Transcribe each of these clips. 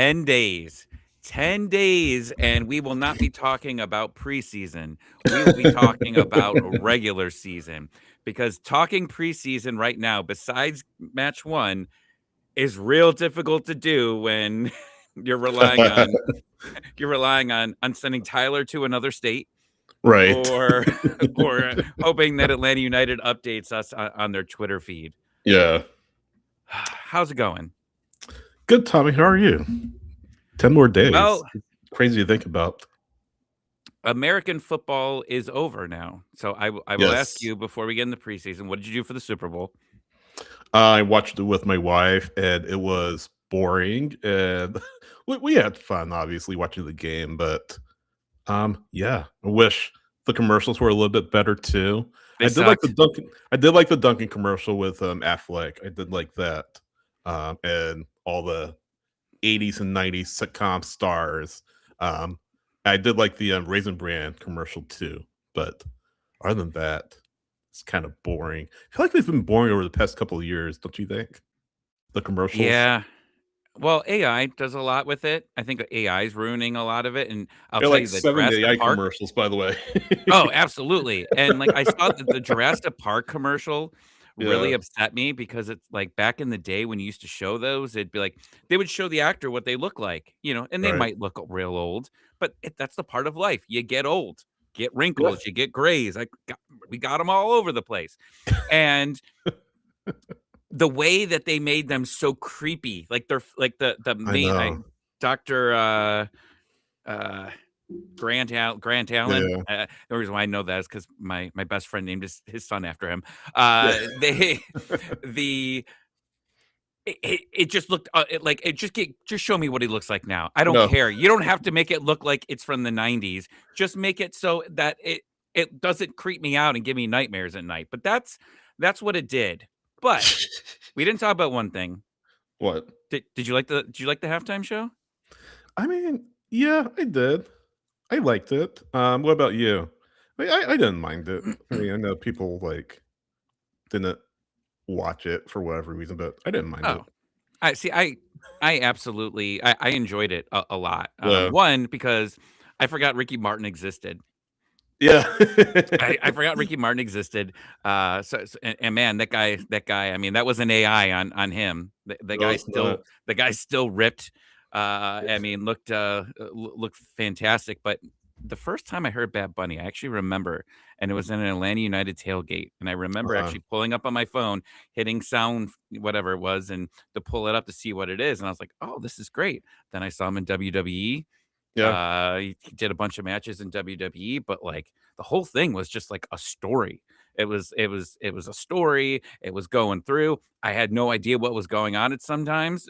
10 days. 10 days, and we will not be talking about preseason. We will be talking about regular season because talking preseason right now, besides match one, is real difficult to do when you're relying on sending Tyler to another state Right. or or hoping that Atlanta United updates us on their Twitter feed. Yeah. How's it going? Good, Tommy. How are you? 10 more days. Well, Crazy to think about. American football is over now. So I will ask Yes. you before we get in the preseason, what did you do for the Super Bowl? I watched it with my wife, and it was boring. And we had fun, obviously, watching the game. But yeah, I wish the commercials were a little bit better too. They sucked. I did like the Dunkin' commercial with Affleck. I did like that. And all the 80s and 90s sitcom stars. Um, I did like the Raisin Bran commercial too, but other than that, it's kind of boring. I feel like they've been boring over the past couple of years, don't you think? The commercials. Yeah. Well, AI does a lot with it. I think AI is ruining a lot of it. And I'll They're tell like you, the 7 Jurassic AI Park. commercials, by the way. Oh, absolutely. And like I saw that the Jurassic Park commercial really Yeah, upset me because it's like back in the day when you used to show those, it'd be like they would show the actor what they look like, and they right. might look real old, but that's the part of life. You get old, get Yeah. wrinkles, you get grays. We got them all over the place. And the way that they made them so creepy, like they're like the I main know. Dr. Uh Grant Allen. Yeah. The reason why I know that is because my best friend named his son after him. Yeah. They the it just looked like it just show me what he looks like now. I don't No. care. You don't have to make it look like it's from the 90s. Just make it so that it doesn't creep me out and give me nightmares at night. But that's what it did. But we didn't talk about one thing. What? Did you like the halftime show? I mean, yeah, I did. I liked it. What about you? I didn't mind it. I mean, I know people like didn't watch it for whatever reason, but I didn't mind it. Oh, I see. I absolutely I enjoyed it a lot. Yeah. One because I forgot Ricky Martin existed. Yeah. I forgot Ricky Martin existed. And man, that guy. I mean, that was an AI on him. The No, guy it's not. still ripped. I mean, looked fantastic. But the first time I heard Bad Bunny, I actually remember, and it was in an Atlanta United tailgate, and I remember Uh-huh. actually pulling up on my phone, hitting sound, whatever it was, and to pull it up to see what it is, and I was like, "Oh, this is great." Then I saw him in WWE. Yeah. He did a bunch of matches in WWE, but like the whole thing was just like a story. It was a story. It was going through. I had no idea what was going on at sometimes.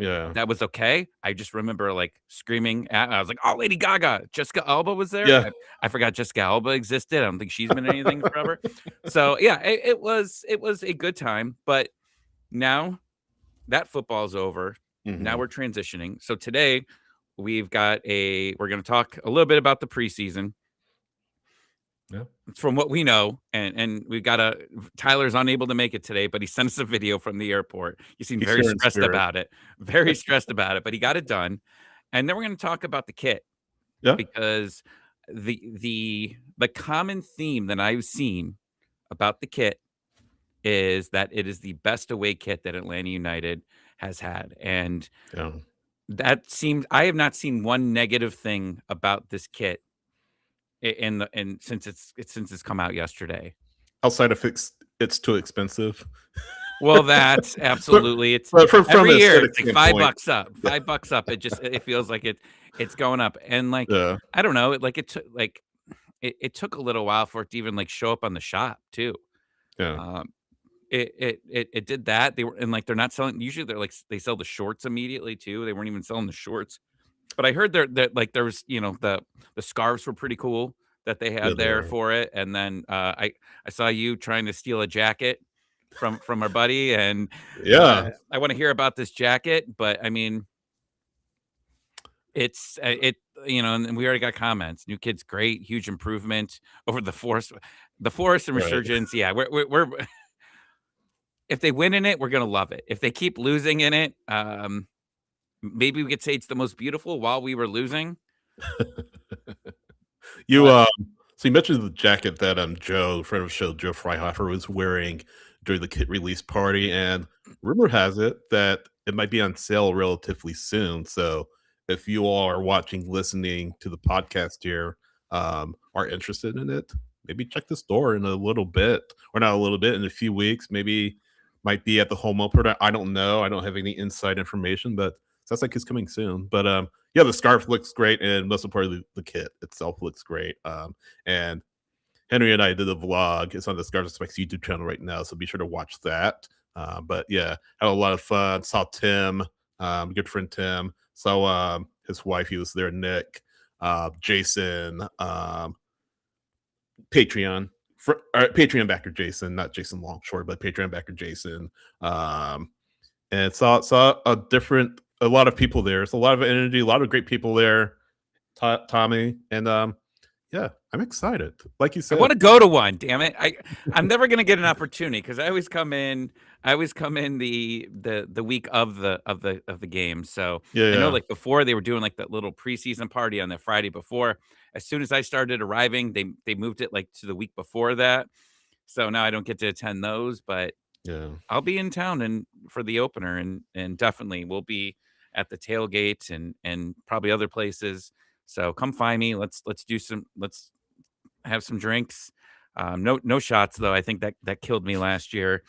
Yeah. That was okay. I just remember like screaming at I was like, "Oh, Lady Gaga, Jessica Alba was there." Yeah. I forgot Jessica Alba existed. I don't think she's been in anything forever. So yeah, it was a good time. But now that football's over. Now Mhm. we're transitioning. So today we're going to talk a little bit about the preseason Yeah. from what we know. And we've got Tyler's unable to make it today, but he sent us a video from the airport. He seemed He's very here in stressed spirit. about it, very stressed about it, but he got it done. And then we're going to talk about the kit Yeah. because the common theme that I've seen about the kit is that it is the best away kit that Atlanta United has had. And Yeah. I have not seen one negative thing about this kit since it's come out yesterday. Outside of it's too expensive. Well, that's But absolutely it's from every an year aesthetic it's like 5 standpoint. bucks up, Yeah. 5 bucks up. It feels like it's going up. And like Yeah. I don't know, it took a little while for it to even like show up on the shop too. Yeah. Um it did that. They were and like they're not selling usually they're like they sell the shorts immediately too. They weren't even selling the shorts. But I heard that like there was, the scarves were pretty cool that they Yeah, had they there are. for it. And then I saw you trying to steal a jacket from our buddy, and Yeah. I want to hear about this jacket. But I mean, it's and we already got comments. New kid's great, huge improvement over the force and Right. resurgence. Yeah, we're if they win in it, we're gonna love it. If they keep losing in it, Maybe we could say it's the most beautiful while we were losing, You but so you mentioned the jacket that Joe, friend of the show, Joe Freihofer, was wearing during the kit release party, and rumor has it that it might be on sale relatively soon. So if you all are watching, listening to the podcast here, are interested in it, maybe check the store in a little bit, or not a little bit, in a few weeks. Maybe might be at the home opener. I don't know. I don't have any inside information, but sounds like it's coming soon. But yeah, the scarf looks great, and most importantly, the kit itself looks great. And Henry and I did a vlog. It's on the Scarves and Spikes YouTube channel right now, so be sure to watch that. But yeah, had a lot of fun. Saw Tim, good friend Tim. Saw his wife. He was there. Nick, Jason, Patreon. Patreon backer Jason, not Jason Longshore, but Patreon backer Jason. Um, and saw a lot of people there. It's a lot of energy, a lot of great people there. Tommy, and yeah, I'm excited. Like you I said, want to go to one. Damn it! I'm never gonna get an opportunity because I always come in. I always come in the week of the game. So yeah, I know, yeah, like, before they were doing like that little preseason party on the Friday before. As soon as I started arriving, they moved it like to the week before that. So now I don't get to attend those, but yeah. I'll be in town and for the opener, and definitely we'll be at the tailgate and probably other places. So come find me. Let's have some drinks. No shots though. I think that killed me last year.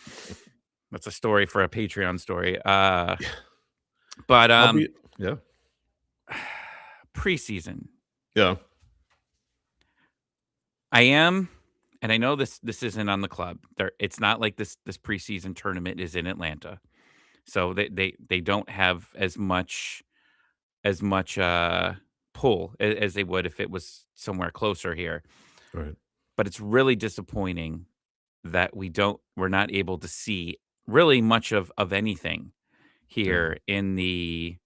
That's a story for a Patreon story. But I'll be yeah, preseason. yeah, I am, and I know this isn't on the club. It's not like this preseason tournament is in Atlanta, so they don't have as much pull as they would if it was somewhere closer here. right, But it's really disappointing that we're not able to see really much of anything yeah, here in the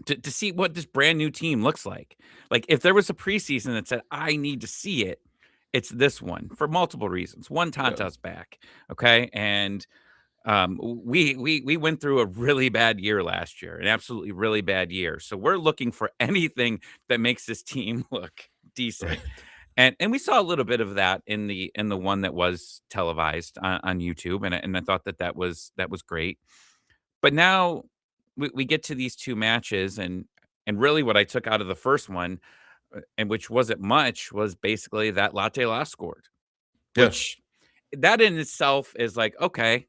to see what this brand new team looks like. Like, if there was a preseason that said, "I need to see it," it's this one for multiple reasons. One, yeah, Tanta's back, okay? And, we went through a really bad year last year, an absolutely really bad year. So we're looking for anything that makes this team look right, decent. And we saw a little bit of that in the one that was televised on YouTube, and I thought that was great. But now we get to these 2 matches, and really what I took out of the first one, and which wasn't much, was basically that Latte Lost scored, yeah, which that in itself is like, okay,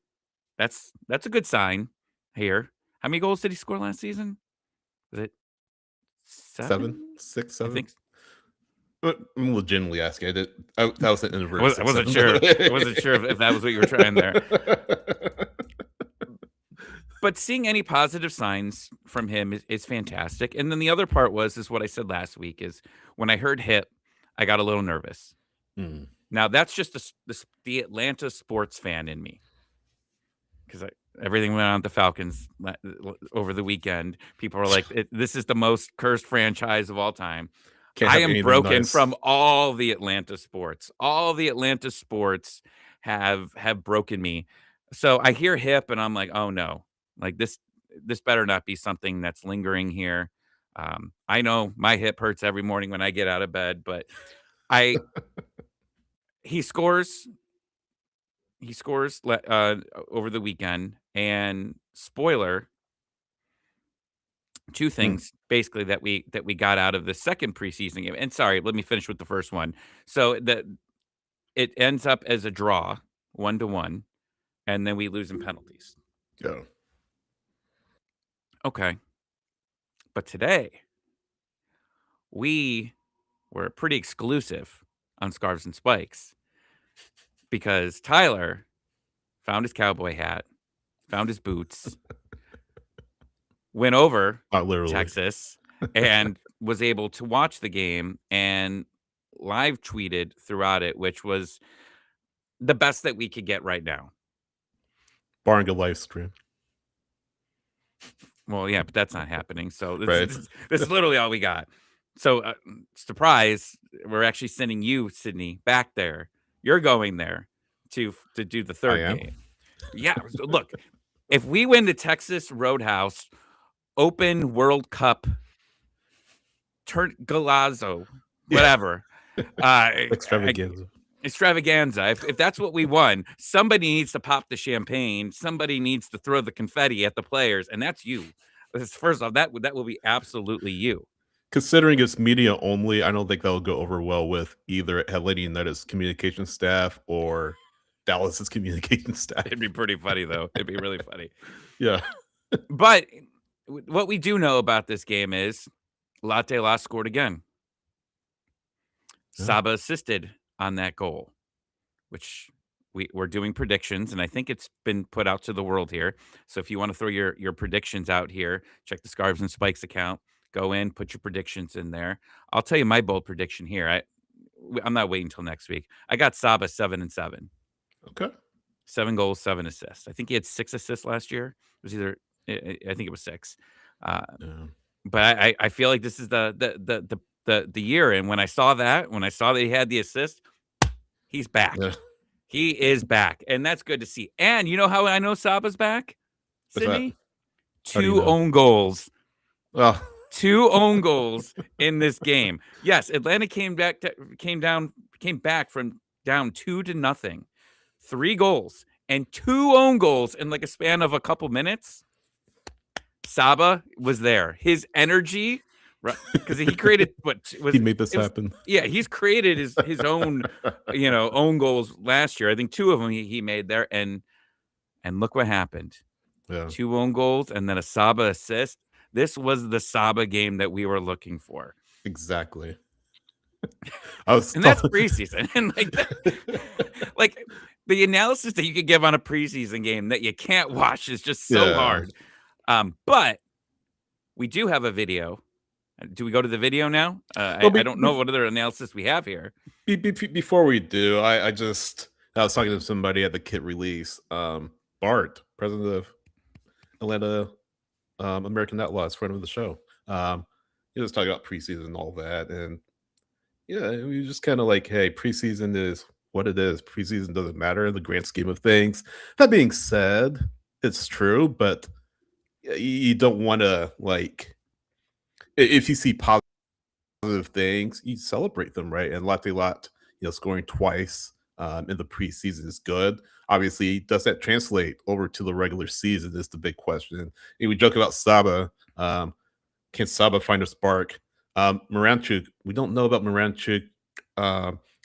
that's a good sign here. How many goals did he score last season? Was it 7? 7, 6, I 7. think I'm legitimately asking. That was an I inverted was I six, wasn't seven. By the sure. I wasn't way. sure if that was what you were trying there. But seeing any positive signs from him is fantastic. And then the other part is what I said last week is when I heard hit, I got a little nervous. Hmm, Now that's just the Atlanta sports fan in me because everything went on with the Falcons over the weekend. People are like, "This is the most cursed franchise of all time." can't I have am anything broken nice. from all the Atlanta sports. All the Atlanta sports have broken me. So I hear hip and I'm like, "Oh no." Like this better not be something that's lingering here. I know my hip hurts every morning when I get out of bed, but I he scores he scores over the weekend, and spoiler, 2 Hmm, things basically that we got out of the second preseason game. And sorry, let me finish with the first one. So it ends up as a draw, 1-1, and then we lose in penalties. yeah. Okay. But today, we were pretty exclusive on Scarves and Spikes because Tyler found his cowboy hat, found his boots, went over Not literally. Texas, and was able to watch the game and live tweeted throughout it, which was the best that we could get right now. Barring a live stream, Well, yeah, but that's not happening. So this right? this this is literally all we got. So, surprise, we're actually sending you, Sydney, back there. You're going there to do the I 3rd am. game. Yeah, so look, if we win the Texas Roadhouse, Open World Cup Galazzo, Yeah. whatever. Extravaganza. Extravaganza. If that's what we won, somebody needs to pop the champagne. Somebody needs to throw the confetti at the players, and that's you. First off, that will be absolutely you. Considering it's media only, I don't think that'll go over well with either Atlanta United's communication staff or Dallas's communication staff. It'd be pretty funny though. It'd be really funny. Yeah. But what we do know about this game is Latte La scored again. Yeah. Saba assisted on that goal, which we're doing predictions, and I think it's been put out to the world here. So if you want to throw your predictions out here, check the Scarves and Spikes account. Go in, put your predictions in there. I'll tell you my bold prediction here. I'm not waiting until next week. I got Saba 7-7. Okay. 7 goals, 7 assists. I think he had 6 assists last year. It was either I think it was 6. Yeah. But I feel like this is the year. And when I saw that he had the assist, he's back. Yeah. He is back, and that's good to see. And you know how I know Saba's back, What's that? Sydney? How do you 2 know? own goals. Oh, 2 own goals in this game. Yes, Atlanta came back from down 2-0. 3 goals and 2 own goals in like a span of a couple minutes. Saba was there. His energy, because he created he made this happen. Yeah, he's created his own, own goals last year. I think 2 of them he made there, and look what happened. Yeah. 2 own goals and then a Saba assist. This was the Saba game that we were looking for. Exactly. And that's preseason. And like the analysis that you could give on a preseason game that you can't watch is just so hard. But we do have a video. Do we go to the video now? I don't know what other analysis we have here. Before we do, I was talking to somebody at the kit release. Bart, president of Atlanta American Outlaws, friend of the show. He was talking about preseason and all that, and yeah, we just kind of like, hey, preseason is what it is. Preseason doesn't matter in the grand scheme of things. That being said, it's true, but you don't want to like if you see positive things, you celebrate them, right? And Latte Lot, scoring twice in the preseason is good. Obviously, does that translate over to the regular season? Is the big question. And we joke about Saba. Can Saba find a spark? Moranchuk, we don't know about Moranchuk.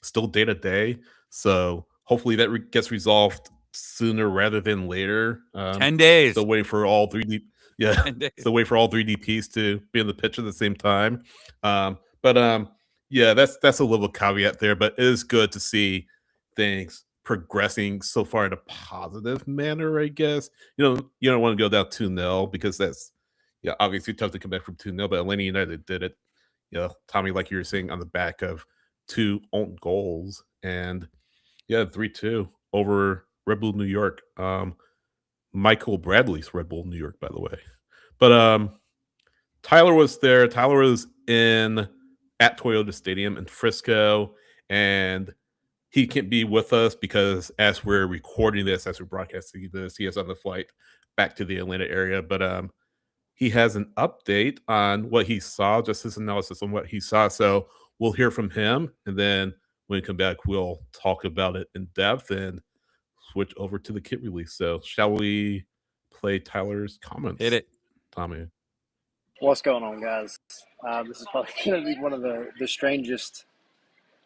Still day to day, so hopefully that gets resolved sooner rather than later. 10 days. Still waiting for all 3D. Yeah, still waiting for all 3DPs to be in the pitch at the same time. Yeah, that's a little caveat there, but it is good to see things progressing so far in a positive manner, I guess. You don't want to go down 2-0 because that's obviously tough to come back from 2-0, but Atlanta United did it. Tommy, like you were saying, on the back of 2 own goals, and 3-2 over Red Bull New York. Michael Bradley's Red Bull New York, by the way. But Tyler was there. Tyler was at Toyota Stadium in Frisco, and he can't be with us because as we're recording this, as we're broadcasting this, he is on the flight back to the Atlanta area. But he has an update on what he saw, just his analysis on what he saw. So we'll hear from him, and then when we come back, we'll talk about it in depth and switch over to the kit release. So shall we play Tyler's comments? Hit it, Tommy. What's going on, guys? This is probably going to be one of the strangest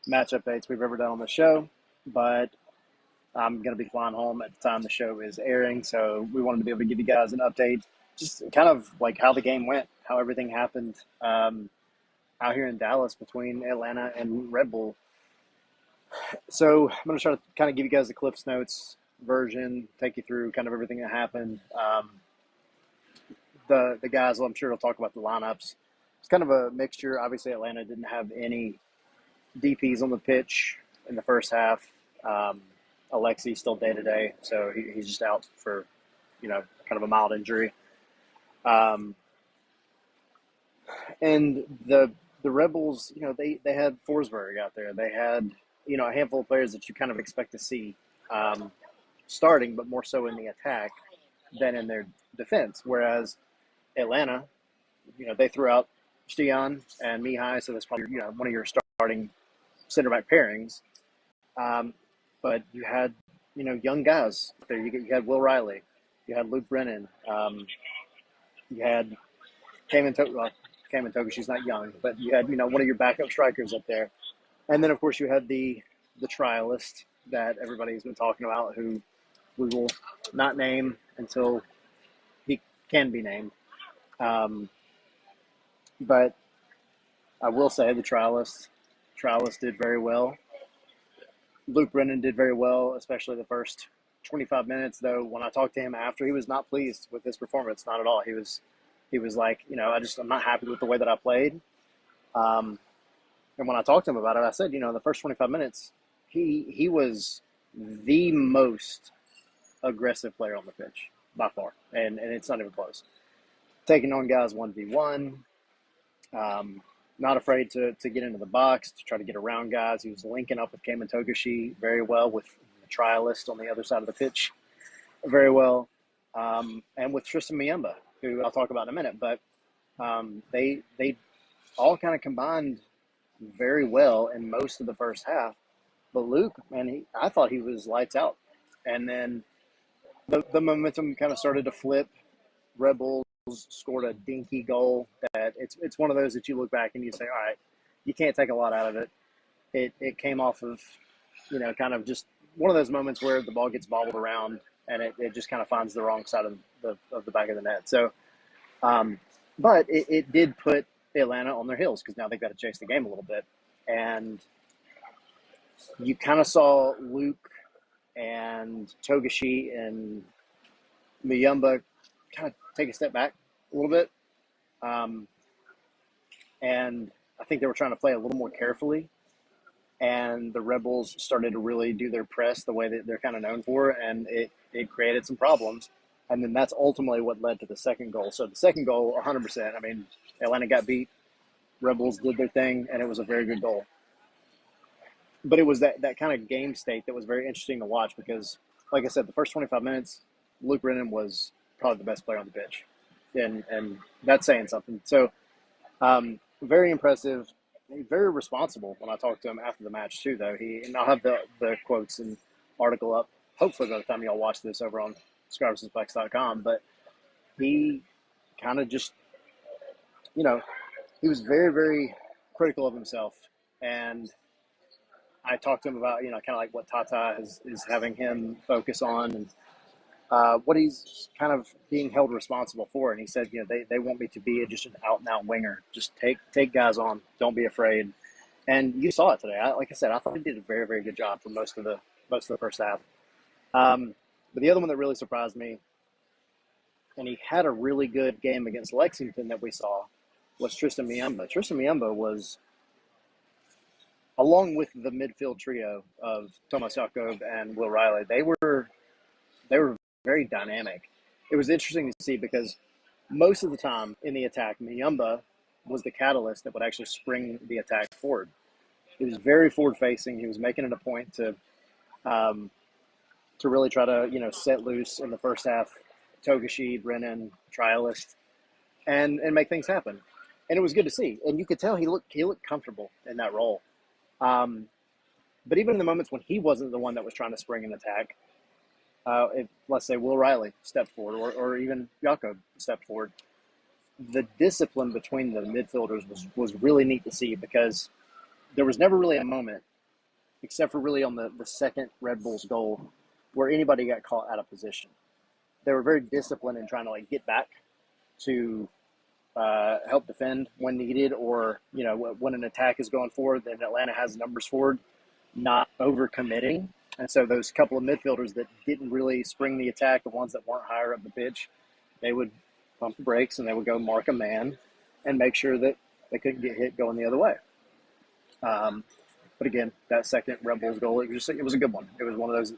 match updates we've ever done on the show, but I'm going to be flying home at the time the show is airing, so we wanted to be able to give you guys an update, just kind of like how the game went, how everything happened out here in Dallas between Atlanta and Red Bull. So I'm going to try to kind of give you guys the Cliff's Notes version, take you through kind of everything that happened. The guys, well, I'm sure we'll talk about the lineups. It's kind of a mixture. Obviously, Atlanta didn't have any DPs on the pitch in the first half. Alexi's still day-to-day, so he's just out for, kind of a mild injury. And the Rebels, they had Forsberg out there. They had, a handful of players that you kind of expect to see starting, but more so in the attack than in their defense. Whereas Atlanta, they threw out Stian and Mihai, so that's probably one of your starting center back pairings. But you had young guys there. You had Will Riley, you had Luke Brennan, you had Cayman Toga. She's not young, but you had one of your backup strikers up there, and then of course you had the trialist that everybody's been talking about, who we will not name until he can be named. But I will say the trialist did very well. Luke Brennan did very well, especially the first 25 minutes. Though when I talked to him after, he was not pleased with his performance. Not at all. He was like, I'm not happy with the way that I played. And when I talked to him about it, I said, the first 25 minutes, he was the most aggressive player on the pitch by far, and it's not even close. Taking on guys 1v1, not afraid to get into the box, to try to get around guys. He was linking up with Cayman Togashi very well, with the trialist on the other side of the pitch very well, and with Tristan Miyamba, who I'll talk about in a minute. But they all kind of combined very well in most of the first half. But Luke, man, I thought he was lights out. And then the momentum kind of started to flip. Red Bulls scored a dinky goal that it's one of those that you look back and you say, all right, you can't take a lot out of it. It came off of, kind of just one of those moments where the ball gets bobbled around and it just kind of finds the wrong side of the back of the net. So, but it did put Atlanta on their heels, because now they've got to chase the game a little bit. And you kind of saw Luke and Togashi and Miyamba kind of take a step back a little bit. And I think they were trying to play a little more carefully. And the Red Bulls started to really do their press the way that they're kind of known for, and it created some problems. And then that's ultimately what led to the second goal. So the second goal, 100%. I mean, Atlanta got beat. Red Bulls did their thing, and it was a very good goal. But it was that kind of game state that was very interesting to watch, because, like I said, the first 25 minutes, Luke Brennan was probably the best player on the pitch. And that's saying something. So very impressive, very responsible when I talked to him after the match too, though. And I'll have the quotes and article up, hopefully by the time y'all watch this, over on scarversusbucks.com. But he kind of just, he was very, very critical of himself. And I talked to him about, kind of like what Tata is having him focus on, and what he's kind of being held responsible for. And he said, they want me to be just an out-and-out winger. Just take guys on. Don't be afraid. And you saw it today. Like I said, I thought he did a very, very good job for most of the first half. But the other one that really surprised me, and he had a really good game against Lexington that we saw, was Tristan Miyamba. Tristan Miyamba was, along with the midfield trio of Thomas Jakob and Will Riley, they were very dynamic. It was interesting to see, because most of the time in the attack, Miyamba was the catalyst that would actually spring the attack forward. He was very forward-facing. He was making it a point to really try to set loose in the first half, Togashi, Brennan, trialist, and make things happen. And it was good to see. And you could tell he looked comfortable in that role. But even in the moments when he wasn't the one that was trying to spring an attack, if, let's say, Will Riley stepped forward, or even Jakob stepped forward, the discipline between the midfielders was really neat to see, because there was never really a moment, except for really on the second Red Bulls goal, where anybody got caught out of position. They were very disciplined in trying to get back to help defend when needed, or when an attack is going forward, then Atlanta has numbers forward, not overcommitting. And so those couple of midfielders that didn't really spring the attack, the ones that weren't higher up the pitch, they would pump the brakes and they would go mark a man and make sure that they couldn't get hit going the other way. But again, that second Red Bulls goal, it was a good one. It was one of those,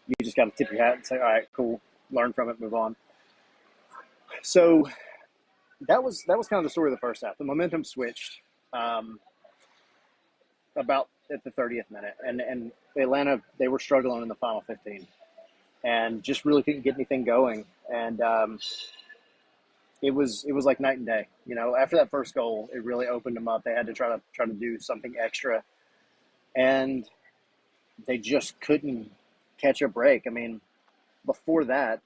you just got to tip your hat and say, all right, cool, learn from it, move on. So that was kind of the story of the first half. The momentum switched about at the 30th minute, and Atlanta, they were struggling in the final 15 and just really couldn't get anything going. And it was like night and day. After that first goal, it really opened them up. They had to try to do something extra, and they just couldn't catch a break. I mean, before that,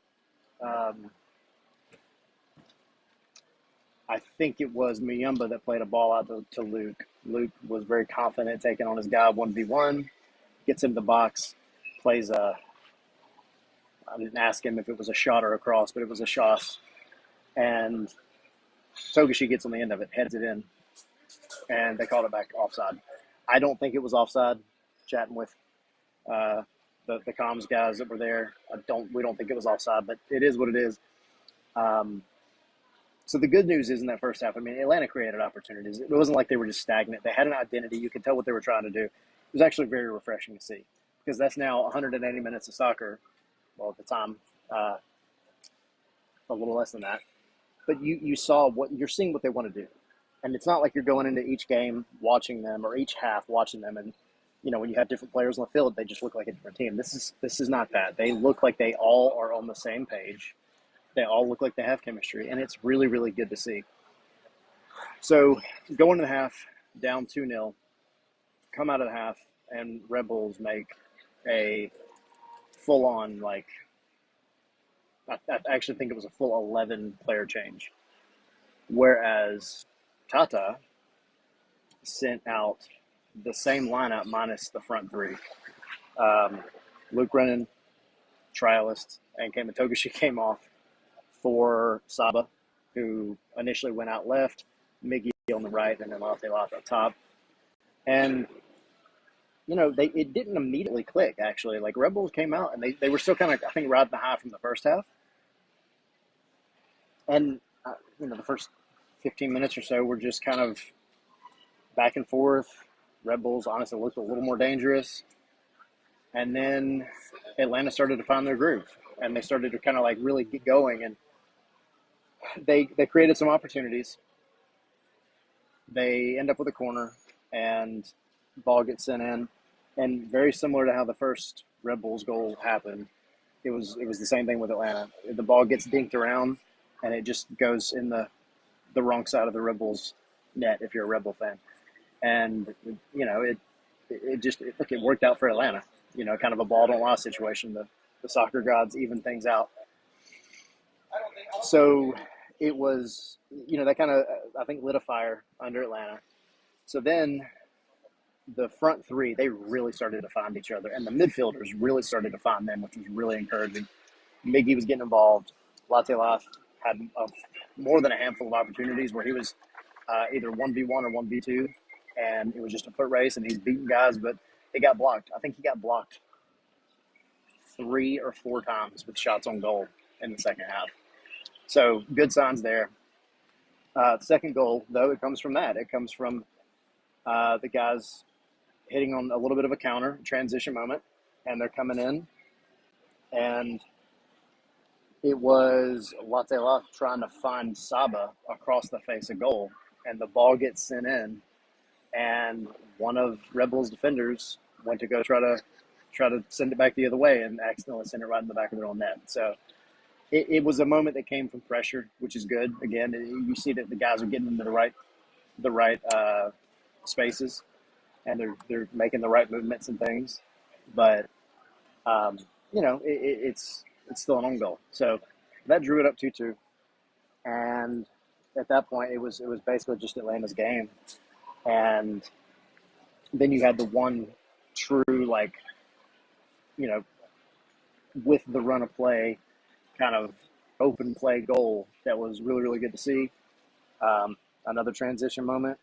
um, I think it was Muyumba that played a ball out to Luke. Luke was very confident taking on his guy 1v1, gets into the box, plays a. I didn't ask him if it was a shot or a cross, but it was a shot, and Togashi gets on the end of it, heads it in, and they called it back offside. I don't think it was offside. Chatting with uh, the comms guys that were there, we don't think it was offside, but it is what it is. Um, so the good news is in that first half, I mean, Atlanta created opportunities. It wasn't like they were just stagnant. They had an identity. You could tell what they were trying to do. It was actually very refreshing to see because that's now 180 minutes of soccer. Well, at the time, a little less than that. But you saw you're seeing what they want to do. And it's not like you're going into each game watching them or each half watching them and when you have different players on the field, they just look like a different team. This is not that. They look like they all are on the same page. They all look like they have chemistry, and it's really, really good to see. So going to the half, down 2-0, come out of the half, and Red Bulls make a full-on, I actually think it was a full 11 player change. Whereas Tata sent out the same lineup minus the front three. Luke Brennan, trialist, and Kema Togashi came off for Saba, who initially went out left, Miggy on the right, and then Latte Latte up top. And, it didn't immediately click, actually. Like, Red Bulls came out, and they were still kind of, I think, riding the high from the first half. And, the first 15 minutes or so were just kind of back and forth. Red Bulls honestly looked a little more dangerous. And then Atlanta started to find their groove, and they started to kind of really get going. And they created some opportunities. They end up with a corner, and ball gets sent in. And very similar to how the first Red Bulls goal happened, it was the same thing with Atlanta. The ball gets dinked around, and it just goes in the wrong side of the Red Bulls net if you're a Red Bull fan. And it worked out for Atlanta. Kind of a ball don't lie situation. The soccer gods even things out. So it was, that kind of, I think, lit a fire under Atlanta. So then the front three, they really started to find each other, and the midfielders really started to find them, which was really encouraging. Miggy was getting involved. Latte Latte had more than a handful of opportunities where he was either 1v1 or 1v2, and it was just a foot race, and he's beating guys, but it got blocked. I think he got blocked 3 or 4 times with shots on goal in the second half. So good signs there. Second goal, though, it comes from that. It comes from the guys hitting on a little bit of a counter transition moment, and they're coming in, and it was Latte Latte trying to find Saba across the face of goal, and the ball gets sent in, and one of Red Bull's defenders went to go try to send it back the other way and accidentally sent it right in the back of their own net. So it was a moment that came from pressure, which is good. Again, you see that the guys are getting into the right spaces, and they're making the right movements and things. But it's still an own goal. So that drew it up 2-2, and at that point it was basically just Atlanta's game. And then you had the one true, with the run of play, kind of open play goal that was really, really good to see. Another transition moment,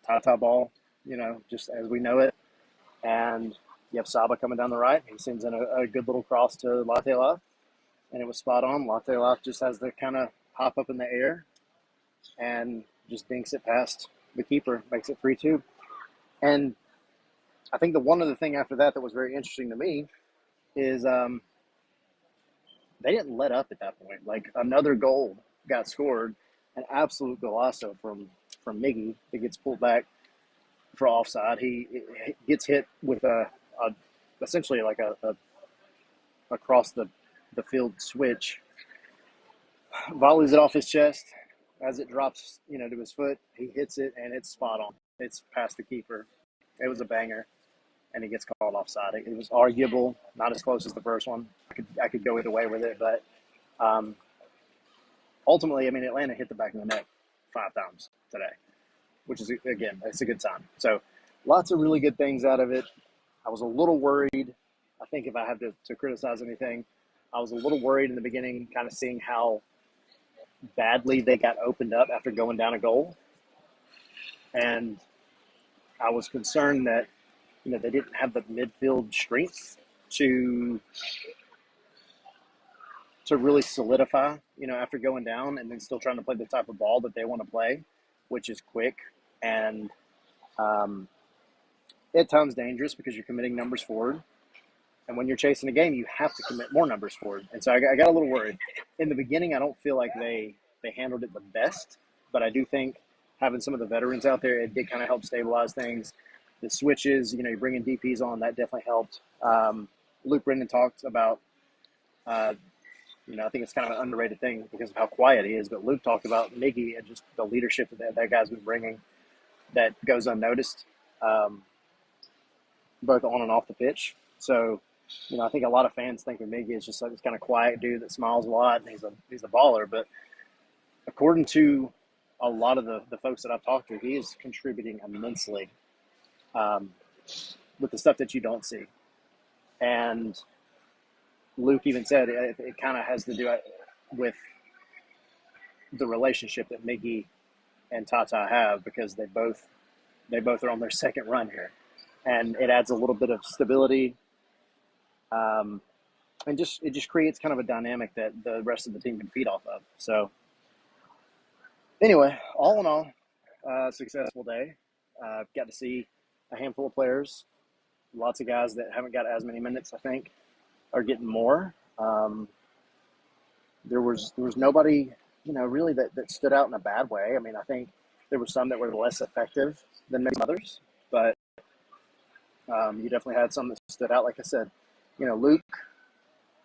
Tata ball, just as we know it. And you have Saba coming down the right. He sends in a good little cross to Latte Latte, and it was spot on. Latte Latte just has to kind of hop up in the air and just dinks it past the keeper, makes it 3-2. And I think the one other thing after that was very interesting to me is they didn't let up at that point. Like, another goal got scored, an absolute golazo from Miggy that gets pulled back for offside. He gets hit with essentially like a across the field switch volleys it off his chest. As it drops, to his foot, he hits it, and it's spot on. It's past the keeper. It was a banger, and he gets called offside. It was arguable, not as close as the first one. I could go either way with it, but ultimately, Atlanta hit the back of the net 5 times today, which is, again, it's a good sign. So lots of really good things out of it. I was a little worried. I think if I have to criticize anything, I was a little worried in the beginning, kind of seeing how badly they got opened up after going down a goal. And I was concerned that, they didn't have the midfield strength to really solidify, after going down and then still trying to play the type of ball that they want to play, which is quick and at times dangerous because you're committing numbers forward. And when you're chasing a game, you have to commit more numbers forward. And so I got a little worried. In the beginning, I don't feel like they handled it the best, but I do think having some of the veterans out there, it did kind of help stabilize things. The switches, you're bringing DPs on, that definitely helped. Luke Brendan talked about, I think it's kind of an underrated thing because of how quiet he is, but Luke talked about Miggy and just the leadership that guy's been bringing that goes unnoticed, both on and off the pitch. So, I think a lot of fans think of Miggy as just like this kind of quiet dude that smiles a lot and he's a baller. But according to a lot of the folks that I've talked to, he is contributing immensely with the stuff that you don't see. And Luke even said it kind of has to do with the relationship that Miggy and Tata have because they both are on their second run here, and it adds a little bit of stability. And it just creates kind of a dynamic that the rest of the team can feed off of. So anyway, all in all, successful day. Got to see a handful of players. Lots of guys that haven't got as many minutes, I think, are getting more. There was nobody, really that stood out in a bad way. I think there were some that were less effective than maybe others, but you definitely had some that stood out. Like I said, Luke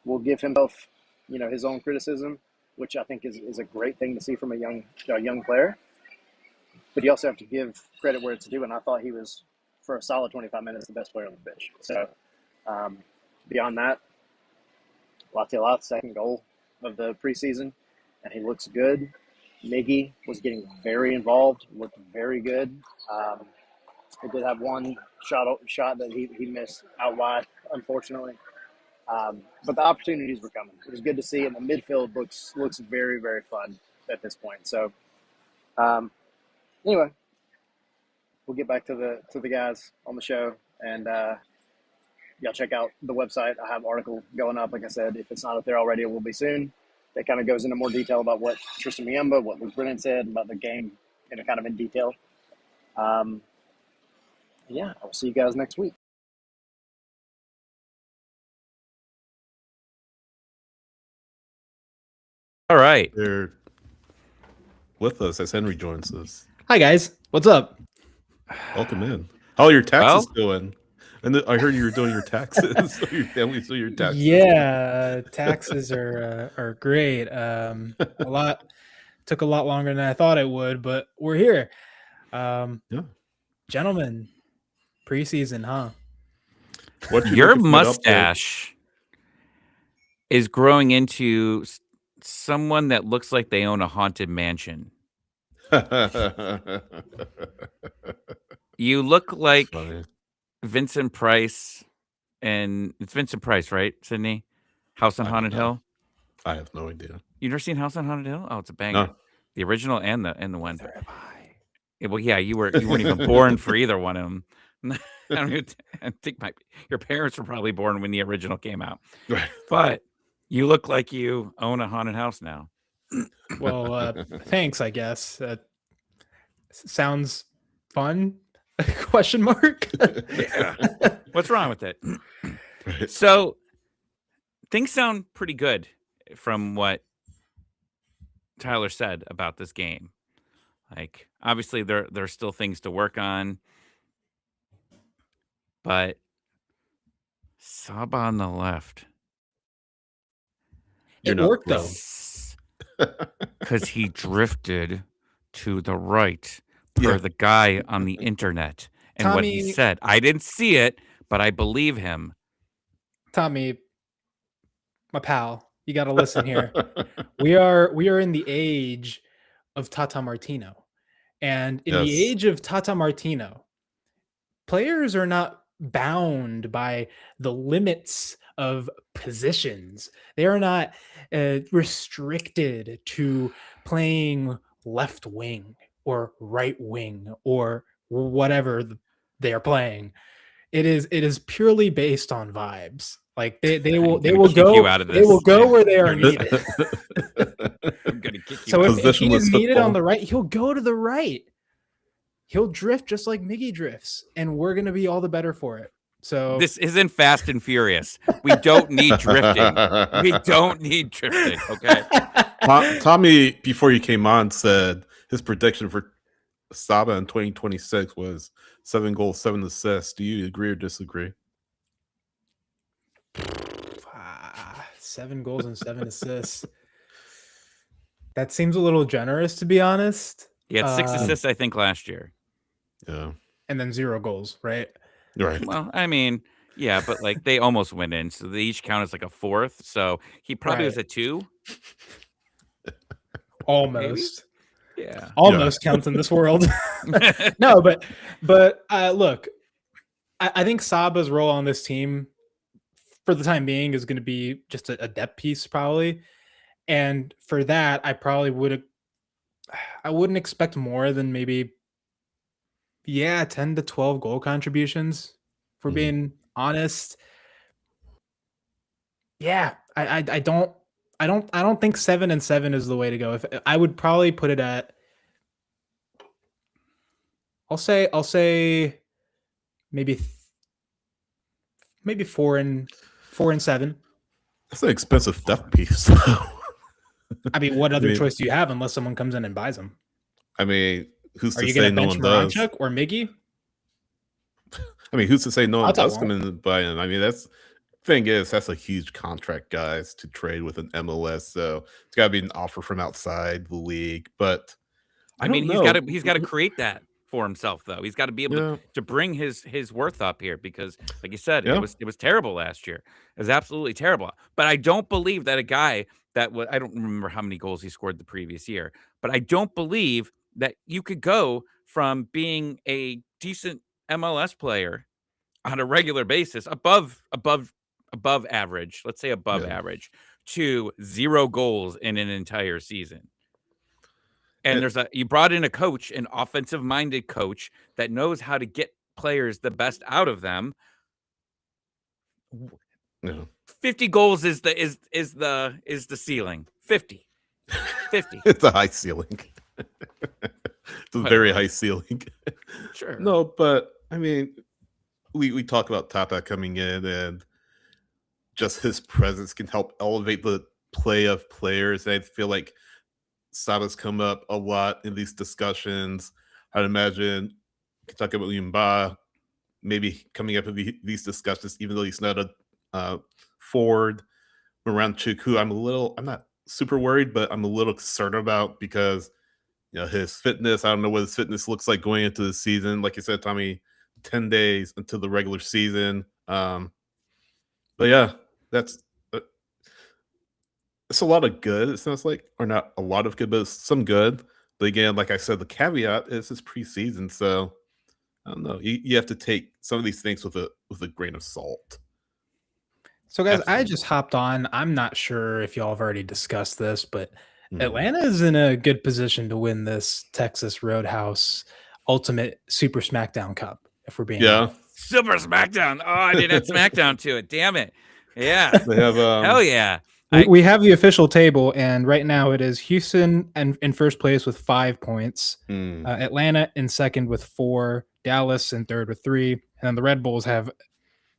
will give himself, his own criticism, which I think is a great thing to see from a young player. But you also have to give credit where it's due, and I thought he was, for a solid 25 minutes, the best player on the pitch. So beyond that, Latialat's second goal of the preseason, and he looks good. Miggy was getting very involved, looked very good. He did have one shot that he missed out wide, unfortunately. But the opportunities were coming. It was good to see, and the midfield looks very, very fun at this point. So, anyway, we'll get back to the guys on the show, and y'all check out the website. I have an article going up. Like I said, if it's not up there already, it will be soon. That kind of goes into more detail about what Tristan Miemba, what Luke Brennan said about the game, kind of in detail. Yeah, I'll see you guys next week. All right. They're with us as Henry joins us. Hi, guys. What's up? Welcome in. How are your taxes doing? And I heard you were doing your taxes. So your family's doing your taxes. Yeah, taxes are great. Took a lot longer than I thought it would, but we're here. Gentlemen, preseason, huh? Your mustache is growing into someone that looks like they own a haunted mansion. You look like Vincent Price, and it's Vincent Price, right, Sydney? House on Haunted Hill? I have no idea. You've never seen House on Haunted Hill? Oh, it's a banger. No. The original and the one. Neither have I. Yeah, well, yeah, you weren't even born for either one of them. I think your parents were probably born when the original came out. Right. But you look like you own a haunted house now. Well, thanks, I guess. Sounds fun? Question mark? Yeah. What's wrong with it? Right. So things sound pretty good from what Tyler said about this game. Like, obviously there's still things to work on, but Saba on the left. It worked though. Because he drifted to the right per Yeah. the guy on the internet. And what he Tommy, said, I didn't see it, but I believe him. Tommy, my pal, you got to listen here. We are in the age of Tata Martino. And in the Yes. age of Tata Martino, players are not bound by the limits of positions. They are not restricted to playing left wing or right wing or whatever they are playing. It is purely based on vibes. Like they I'm will they gonna will kick you go out of they will this. go I'm where they are gonna- needed. I'm gonna kick you So out. if he is Positionless needed on football. the right, he'll go to the right. He'll drift just like Miggy drifts, and we're gonna be all the better for it. So This isn't Fast and Furious. We don't need drifting. We don't need drifting. Okay. Tommy, before you came on, said his prediction for Saba in 2026 was 7 goals, 7 assists. Do you agree or disagree? 7 goals and 7 assists. That seems a little generous, to be honest. He had 6 Uh, assists, I think, last year. Yeah. and then 0 goals, right? Right. Well, I mean, yeah, but like they almost went in, so they each count as like a fourth. So he probably was Right. a 2. Almost. Yeah. Almost counts in this world. No, but look, I think Saba's role on this team for the time being is going to be just a depth piece, probably. And for that, I wouldn't expect more than maybe 10 to 12 goal contributions, if we're Mhm. being honest. Yeah, I don't think 7 and 7 is the way to go. If I would probably put it at, I'll say maybe 4 and 7. That's an expensive depth piece. though. I mean, what other mean- choice do you have unless someone comes in and buys them? I mean, who's Are to you say going to no bench one does? Moranchuk or Miggy? I mean, who's to say no one I'll tell does come in and buy him? I mean, that's thing is that's a huge contract, guys, to trade with an MLS. So it's got to be an offer from outside the league. But I don't mean, know. he's got to create that for himself, though. He's got to be able Yeah. to bring his worth up here because, like you said, Yeah. it was terrible last year. It was absolutely terrible. But I don't believe that a guy that was, I don't remember how many goals he scored the previous year, but I don't believe that you could go from being a decent MLS player on a regular basis above average, let's say above Yeah. average, to 0 goals in an entire season. And And- you brought in a coach, an offensive minded coach that knows how to get players the best out of them. Yeah. 50 goals is the ceiling. 50. It's a high ceiling. It's a very Whatever. high ceiling. Sure. No, but I mean, we talk about Tata coming in and just his presence can help elevate the play of players. And I feel like Saba's come up a lot in these discussions. I'd imagine Kentucky Williamba maybe coming up in these discussions, even though he's not a forward. Moranchuk, who I'm not super worried, but I'm a little concerned about because his fitness. I don't know what his fitness looks like going into the season. Like you said, Tommy, 10 days until the regular season. But yeah, that's it's a lot of good. It sounds like, or not a lot of good, but some good. But again, like I said, the caveat is it's preseason, so I don't know. You have to take some of these things with a grain of salt. So, guys, I Absolutely. just hopped on. I'm not sure if y'all have already discussed this, but Mhm. Atlanta is in a good position to win this Texas Roadhouse Ultimate Super SmackDown Cup, if we're being Yeah, honest. Super SmackDown. Oh, I didn't add SmackDown to it. Damn it. Yeah. they have Hell yeah. We have the official table, and right now it is Houston and in first place with 5 points, Atlanta in second with 4, Dallas in third with 3, and then the Red Bulls have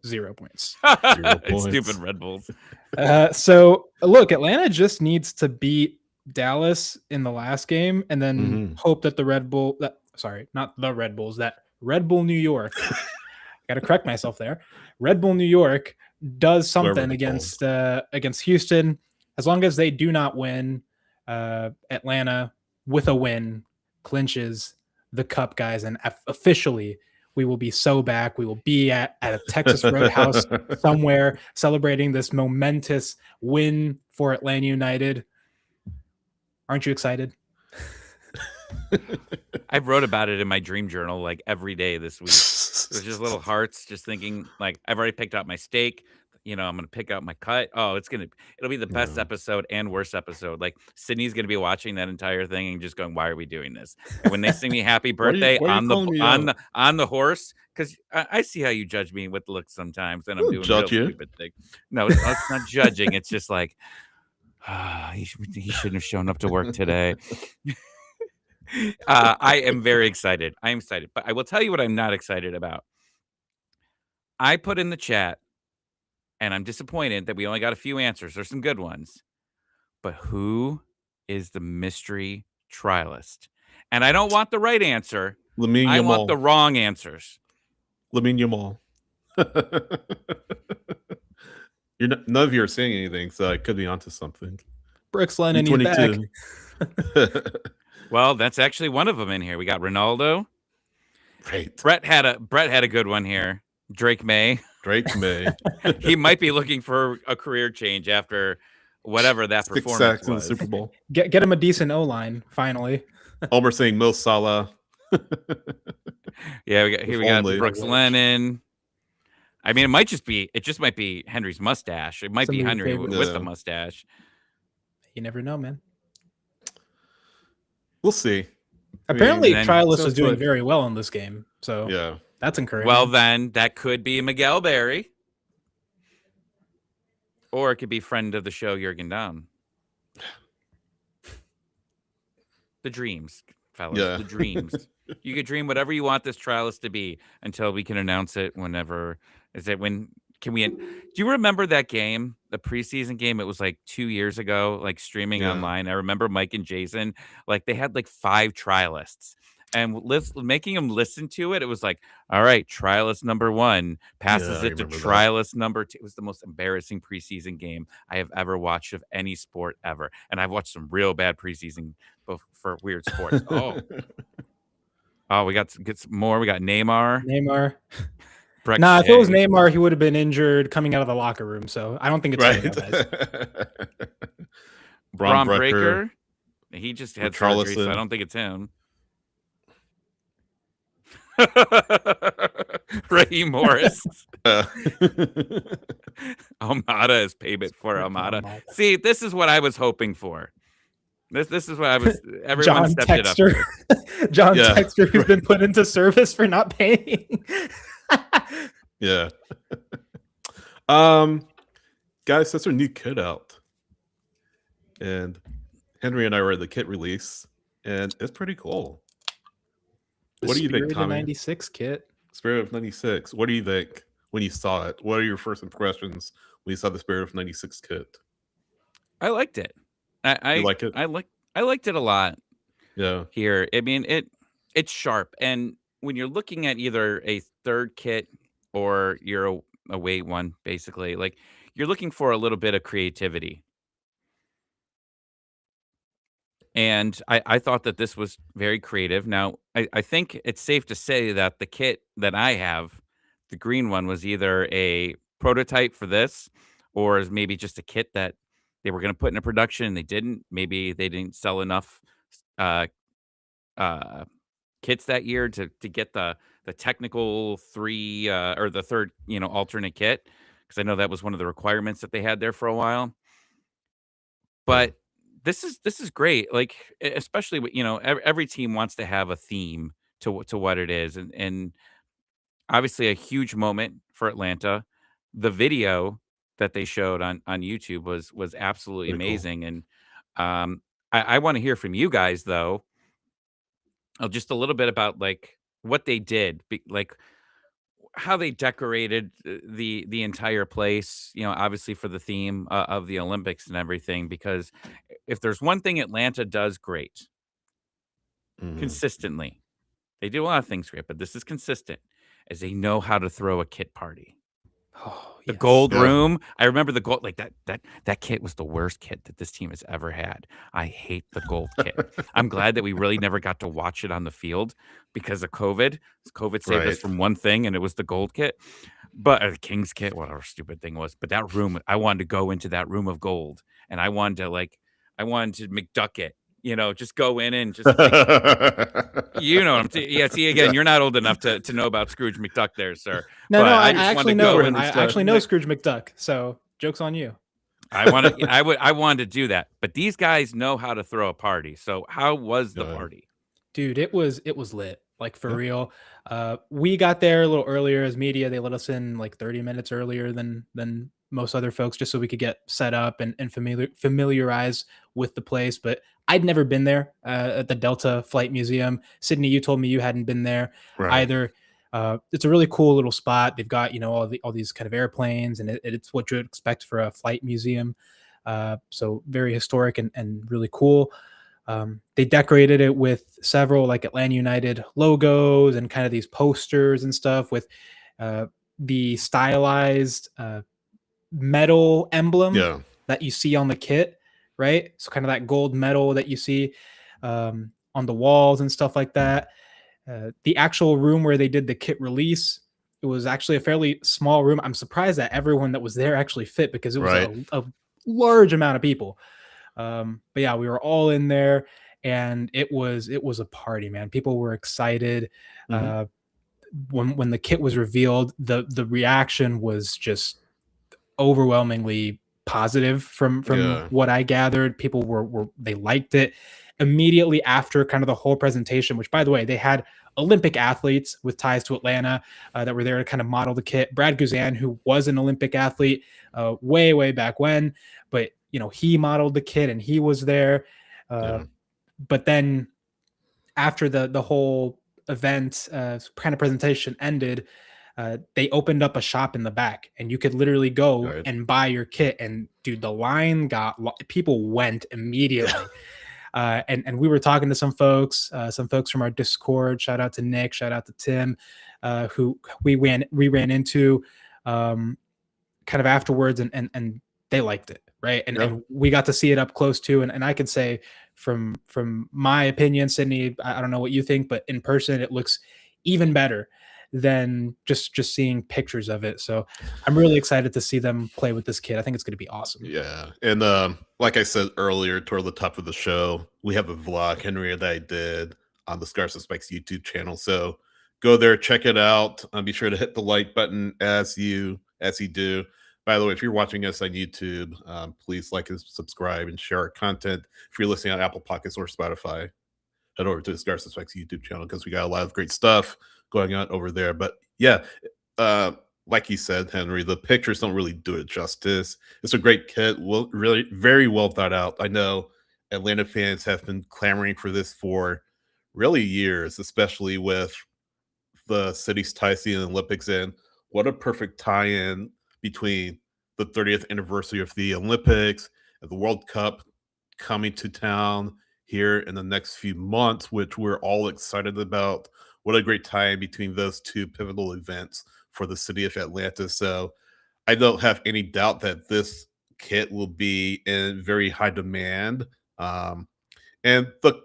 0 points. 0 points. Stupid Red Bulls. So look, Atlanta just needs to beat Dallas in the last game, and then Mhm. hope that not the Red Bulls, that Red Bull New York. Got to correct myself there. Red Bull New York does Whatever something they're against Houston. As long as they do not win, Atlanta with a win clinches the Cup, guys, and officially we will be so back. We will be at a Texas Roadhouse somewhere celebrating this momentous win for Atlanta United. Aren't you excited? I wrote about it in my dream journal like every day this week. There's just little hearts, just thinking like I've already picked out my steak. I'm gonna pick out my cut. Oh, it'll be the best episode and worst episode. Like Sydney's gonna be watching that entire thing and just going, "Why are we doing this?" And when they sing me "Happy Birthday" why are you calling me out? on the horse, because I see how you judge me with looks sometimes, and I'm doing real judge you. stupid things. No, it's not judging. It's just like he shouldn't have shown up to work today. I am very excited. I am excited, but I will tell you what I'm not excited about. I put in the chat, and I'm disappointed that we only got a few answers. There's some good ones, but who is the mystery trialist? And I don't want the right answer. Lamine I want Yamal. the wrong answers. Lamine Yamal. None of you are saying anything, so I could be onto something. Brooks Lennon, he's back. Well, that's actually one of them in here. We got Ronaldo. Right. Brett had a good one here. Drake May. He might be looking for a career change after whatever that 6 performance sacks was. in the Super Bowl. Get him a decent O-line finally. Omer saying Mo Salah. Yeah, we got Brooks Lennon. I mean, it just might be Henry's mustache. It might be Henry with the mustache. You never know, man. We'll see. Apparently, Trialist is doing very well in this game. So yeah, that's encouraging. Well, then that could be Miguel Berry. Or it could be friend of the show, Jurgen Damm. The dreams, fellas. Yeah. The dreams. You could dream whatever you want this trialist to be until we can announce it whenever. Do you remember that game, the preseason game? It was like 2 years ago, like streaming online. I remember Mike and Jason, like they had like 5 trialists. And making them listen to it, it was like, all right, trialist number 1 passes it to trialist number 2. It was the most embarrassing preseason game I have ever watched of any sport ever. And I've watched some real bad preseason for weird sports. We got some more. We got Neymar. If it was Neymar, he would have been injured coming out of the locker room. So I don't think it's right. Braun Breaker. He just had surgery, so I don't think it's him. Ray Morris. Almada is payment for Almada. See, this is what I was hoping for. This is what I was. Everyone stepped it up. John Texter, who's been put into service for not paying. Yeah. Guys, that's our new kit out. And Henry and I were at the kit release, and it's pretty cool. What do you think, Tommy? 96 kit. Spirit of 96. What do you think when you saw it? What are your first impressions when you saw the Spirit of 96 kit? I liked it. I like it. I liked it a lot. Yeah. Here, I mean it's sharp, and when you're looking at either a third kit or you're a weight one, basically, like you're looking for a little bit of creativity. And I thought that this was very creative. Now, I think it's safe to say that the kit that I have, the green one, was either a prototype for this or is maybe just a kit that they were going to put into production and they didn't. Maybe they didn't sell enough kits that year to get the technical 3 or the third, alternate kit, because I know that was one of the requirements that they had there for a while. But this is great, like especially with, every team wants to have a theme to what it is, and obviously a huge moment for Atlanta. The video that they showed on YouTube was absolutely amazing, cool. And I want to hear from you guys though, just a little bit about like what they did, like how they decorated the entire place, obviously for the theme of the Olympics and everything, because if there's one thing Atlanta does great, consistently, they do a lot of things great, but this is consistent, is they know how to throw a kit party. Oh, The yes. gold Yeah. room. I remember the gold, like that kit was the worst kit that this team has ever had. I hate the gold kit. I'm glad that we really never got to watch it on the field because of COVID. COVID saved us Right. from one thing, and it was the gold kit. But the King's kit, whatever stupid thing was. But that room, I wanted to go into that room of gold, and I wanted to McDuck it. Just go in and just like you know what I'm saying. Yeah, see again, Yeah. you're not old enough to know about Scrooge McDuck there, sir. No, But I I just wanted actually to go know. in I and start. actually know Scrooge McDuck. So joke's on you. I wanted to do that. But these guys know how to throw a party. So how was the Yeah. party? Dude, it was lit, like for Yeah. real. We got there a little earlier as media. They let us in like 30 minutes earlier than most other folks, just so we could get set up and familiarize with the place. But I'd never been there at the Delta Flight Museum. Sydney, you told me you hadn't been there Right. either. It's a really cool little spot. They've got all these kind of airplanes, and it's what you'd expect for a flight museum. So very historic and really cool. They decorated it with several like Atlanta United logos and kind of these posters and stuff with uh, the stylized metal emblem Yeah. that you see on the kit, right? So kind of that gold metal that you see on the walls and stuff like that. The actual room where they did the kit release, it was actually a fairly small room. I'm surprised that everyone that was there actually fit because it was Right. a large amount of people. But yeah, we were all in there, and it was a party, man. People were excited. Mhm. When the kit was revealed, the reaction was just overwhelmingly positive from Yeah. what I gathered. People were they liked it immediately after kind of the whole presentation, which by the way, they had Olympic athletes with ties to Atlanta that were there to kind of model the kit. Brad Guzan, who was an Olympic athlete way back when, but he modeled the kit and he was there. Yeah. But then after the whole event kind of presentation ended, they opened up a shop in the back and you could literally go Right. and buy your kit. And dude, the line people went immediately. And we were talking to some folks from our Discord. Shout out to Nick, shout out to Tim, who we ran into kind of afterwards, and they liked it, right? And Yeah. and we got to see it up close too. And I can say from my opinion, Sydney, I don't know what you think, but in person it looks even better than just seeing pictures of it. So I'm really excited to see them play with this kid. I think it's going to be awesome. Yeah. And like I said earlier, toward the top of the show, we have a vlog, Henry, that I did on the Scars and Spikes YouTube channel. So go there, check it out. Be sure to hit the like button as you do. By the way, if you're watching us on YouTube, please like and subscribe and share our content. If you're listening on Apple Podcasts or Spotify, head over to the Scars and Spikes YouTube channel because we got a lot of great stuff going on over there. But yeah, like you said, Henry, the pictures don't really do it justice. It's a great kit, really very well thought out. I know Atlanta fans have been clamoring for this for really years, especially with the city's ties to the Olympics. And what a perfect tie-in between the 30th anniversary of the Olympics and the World Cup coming to town here in the next few months, which we're all excited about. What a great tie in between those two pivotal events for the city of Atlanta. So I don't have any doubt that this kit will be in very high demand. And the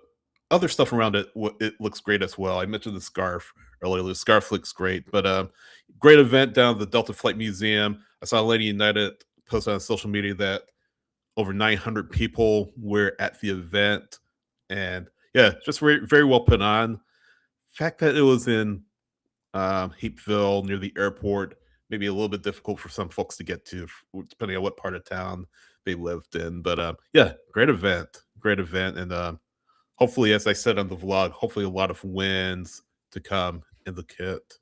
other stuff around it, it looks great as well. I mentioned the scarf earlier. The scarf looks great, but great event down at the Delta Flight Museum. I saw Lady United post on social media that over 900 people were at the event, and yeah, just very well put on. Fact that it was in Heapville near the airport, maybe a little bit difficult for some folks to get to, depending on what part of town they lived in. But yeah, great event, and hopefully, as I said on the vlog, hopefully a lot of wins to come in the kit.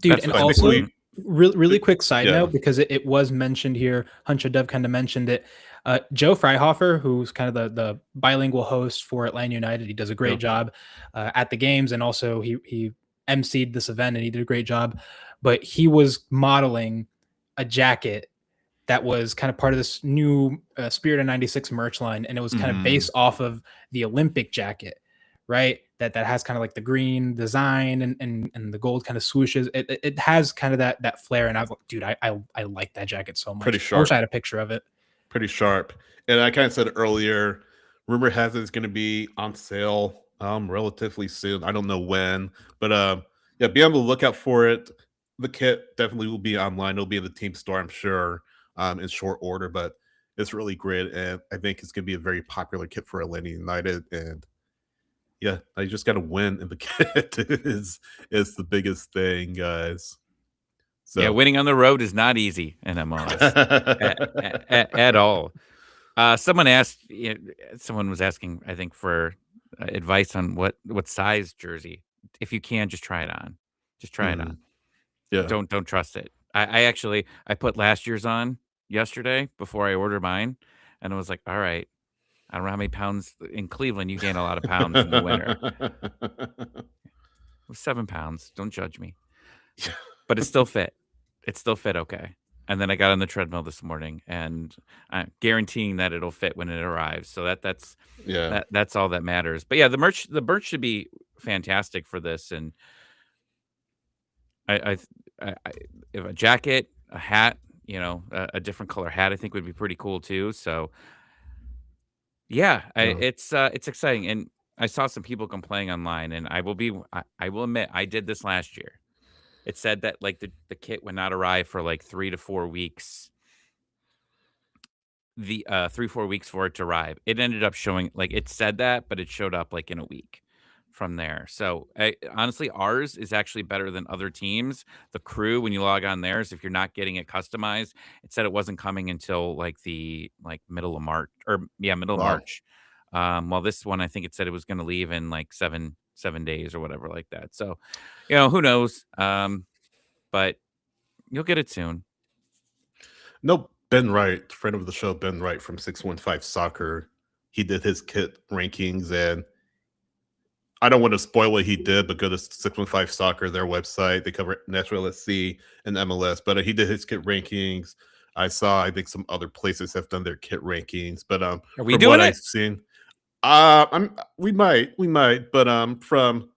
Dude, That's and what's also important. really quick side Yeah. note, because it was mentioned here. Hunter Dove kind of mentioned it. Joe Freihofer, who's kind of the bilingual host for Atlanta United, he does a great job at the games, and also he emceed this event and he did a great job. But he was modeling a jacket that was kind of part of this new Spirit of '96 merch line, and it was kind of based off of the Olympic jacket, right? That has kind of like the green design and the gold kind of swooshes. It has kind of that flair. And dude, I like that jacket so much. Pretty I wish sharp. I had a picture of it. Pretty sharp. And I kind of said earlier, rumor has it's going to be on sale relatively soon. I don't know when, but yeah, be on the lookout for it. The kit definitely will be online. It'll be in the team store, I'm sure, in short order, but it's really great. And I think it's going to be a very popular kit for Atlanta United. And yeah, I just got to win in the kit is the biggest thing, guys. So Yeah, winning on the road is not easy in MLS at all. Someone asked, someone was asking, I think, for advice on what size jersey. If you can, just try it on. Just try it on. Yeah. Don't trust it. I actually put last year's on yesterday before I ordered mine, and I was like, all right, I don't know how many pounds in Cleveland. You gain a lot of pounds in the winter. It was 7 pounds. Don't judge me. But it still fit. It still fit okay. And then I got on the treadmill this morning, and I'm guaranteeing that it'll fit when it arrives. So that's Yeah. that's all that matters. But yeah, the merch should be fantastic for this. And I if a jacket, a hat, a different color hat, I think would be pretty cool too. So yeah, Yeah. it's exciting. And I saw some people complaining online, and I will admit I did this last year. It said that like the kit would not arrive for like 3 to 4 weeks. The 3-4 weeks for it to arrive. It ended up showing like it said that, but it showed up like in a week from there. So honestly, ours is actually better than other teams. The crew, when you log on theirs, if you're not getting it customized, it said it wasn't coming until like the middle of March middle of Wow. March. While this one, I think it said it was going to leave in like seven days or whatever like that. So, who knows? But you'll get it soon. No, Ben Wright, friend of the show, Ben Wright from 615 Soccer. He did his kit rankings, and I don't want to spoil what he did, but go to 615 Soccer, their website. They cover Nashville SC and MLS, but he did his kit rankings. I think some other places have done their kit rankings, but Are we from doing what it? I've seen, we might, but from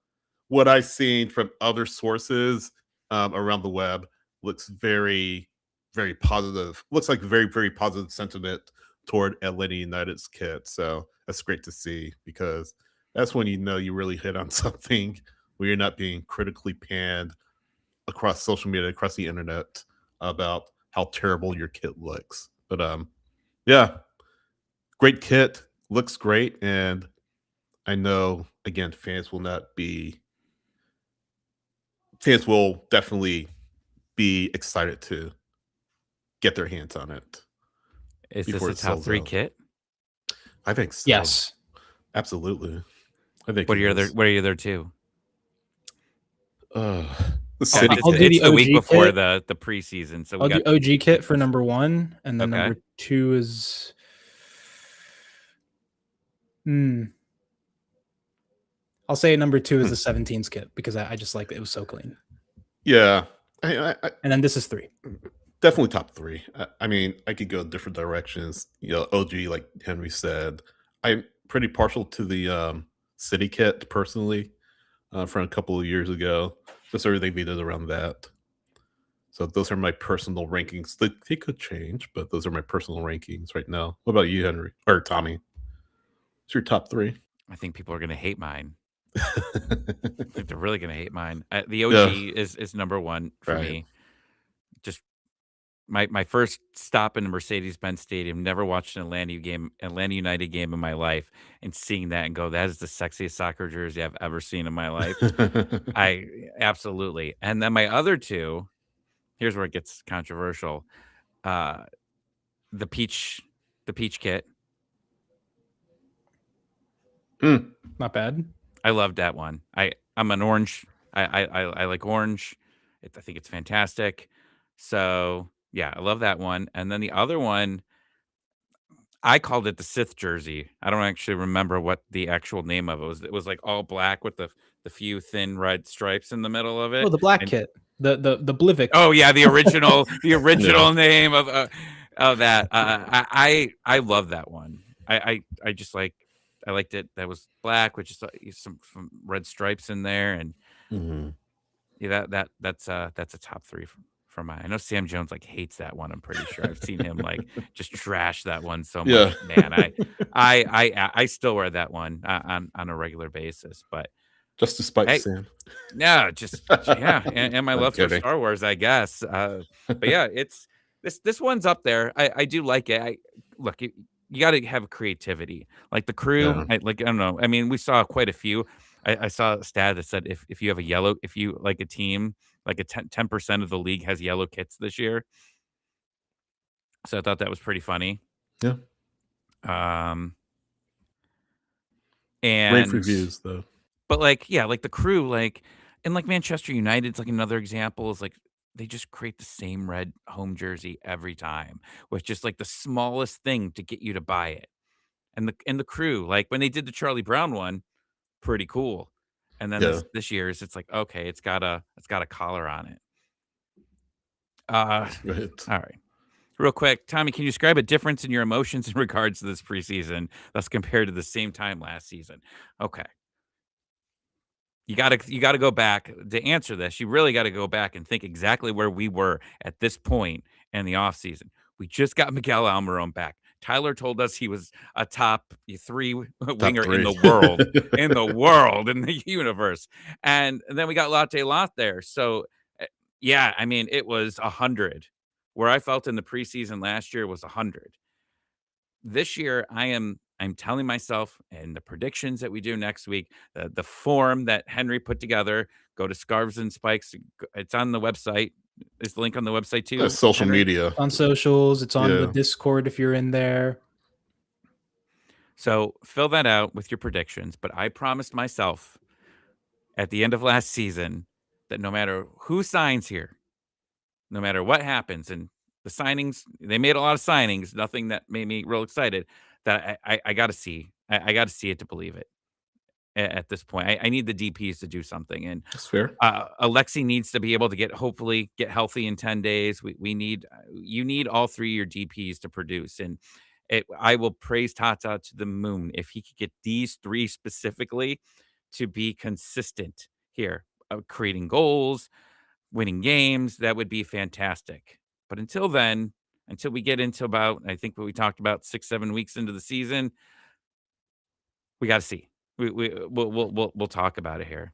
what I've seen from other sources around the web, looks very, very positive. Looks like very, very positive sentiment toward Atlanta United's kit. So that's great to see, because that's when you know you really hit on something where you're not being critically panned across social media, across the internet about how terrible your kit looks. But yeah, great kit, looks great, and I know again fans will definitely be excited to get their hands on it. Is this Before a it top sells 3 out. kit? I think so. Yes. Absolutely. I think What are it your is. other two? The Yeah, city I'll kit. do it's the the week OG before kit. the preseason. So we I'll do got OG kit for number 1, and then Okay. number 2 is I'll say number 2 is the 17s kit, because I just like it was so clean. Yeah. And then this is 3. Definitely top 3. I mean, I could go different directions. OG, like Henry said. I'm pretty partial to the city kit personally, from a couple of years ago. Just everything they did around that. So those are my personal rankings. They could change, but those are my personal rankings right now. What about you, Henry? Or Tommy? What's your top 3? I think people are going to hate mine. I think they're really going to hate mine. The OG Yeah. is number 1 for Right. me. Just my first stop in the Mercedes-Benz Stadium. Never watched an Atlanta United game in my life, and seeing that and go, that is the sexiest soccer jersey I've ever seen in my life. I absolutely. And then my other 2, here's where it gets controversial. The peach kit. Not bad. I loved that one. I'm an orange. I like orange. I think it's fantastic. So yeah, I love that one. And then the other one, I called it the Sith jersey. I don't actually remember what the actual name of it was. It was like all black with the few thin red stripes in the middle of it. Oh, the black And- kit. The Blivik. Oh yeah, the original name of that. I love that one. I just like I liked it. That was black with just some red stripes in there, and Mhm. yeah, that's a top 3 for mine. I know Sam Jones like hates that one. I'm pretty sure I've seen him like just trash that one so Yeah. much. Man, I still wear that one on a regular basis. But Just to spite hey, Sam. no, just yeah, and my I'm love for kidding. Star Wars, I guess. But yeah, it's this one's up there. I do like it. Look, you got to have creativity. Like the crew, Yeah. I don't know. I mean, we saw quite a few. I saw a stat that said if you have if you like a team, like a 10% of the league has yellow kits this year. So I thought that was pretty funny. Yeah. Um, Rave and reviews though. But, like, yeah, like, the crew, like and, like, Manchester United's, like, another example is, like, they just create the same red home jersey every time with just, like, the smallest thing to get you to buy it. And the crew, like, when they did the Charlie Brown one, pretty cool. And then Yeah. this year's, it's like, okay, it's got a collar on it. Right. All right. Real quick, Tommy, can you describe a difference in your emotions in regards to this preseason that's compared to the same time last season? Okay. You gotta go back to answer this. You really gotta go back and think exactly where we were at this point in the offseason. We just got Miguel Almiron back. Tyler told us he was a top 3 Top winger in 3. the world, in the universe. And then we got Latte Lot there. So, yeah, I mean, it was 100. Where I felt in the preseason last year was 100. This year, I'm telling myself and the predictions that we do next week, the form that Henry put together, go to Scarves and Spikes. It's on the website. Is the link on the website too, Social Henry? media. On socials, it's on the Yeah. Discord if you're in there. So fill that out with your predictions. But I promised myself at the end of last season that no matter who signs here, no matter what happens, and the signings, they made a lot of signings, nothing that made me real excited. That I got to see. I got to see it to believe it. At this point, I need the DPs to do something, and That's fair. Alexi needs to be able to hopefully get healthy in 10 days. We need you need all 3 of your DPs to produce, and I will praise Tata to the moon if he could get these 3 specifically to be consistent here, creating goals, winning games. That would be fantastic. But until then, until we get into about, I think what we talked about 6-7 weeks into the season, we got to see. We'll talk about it here.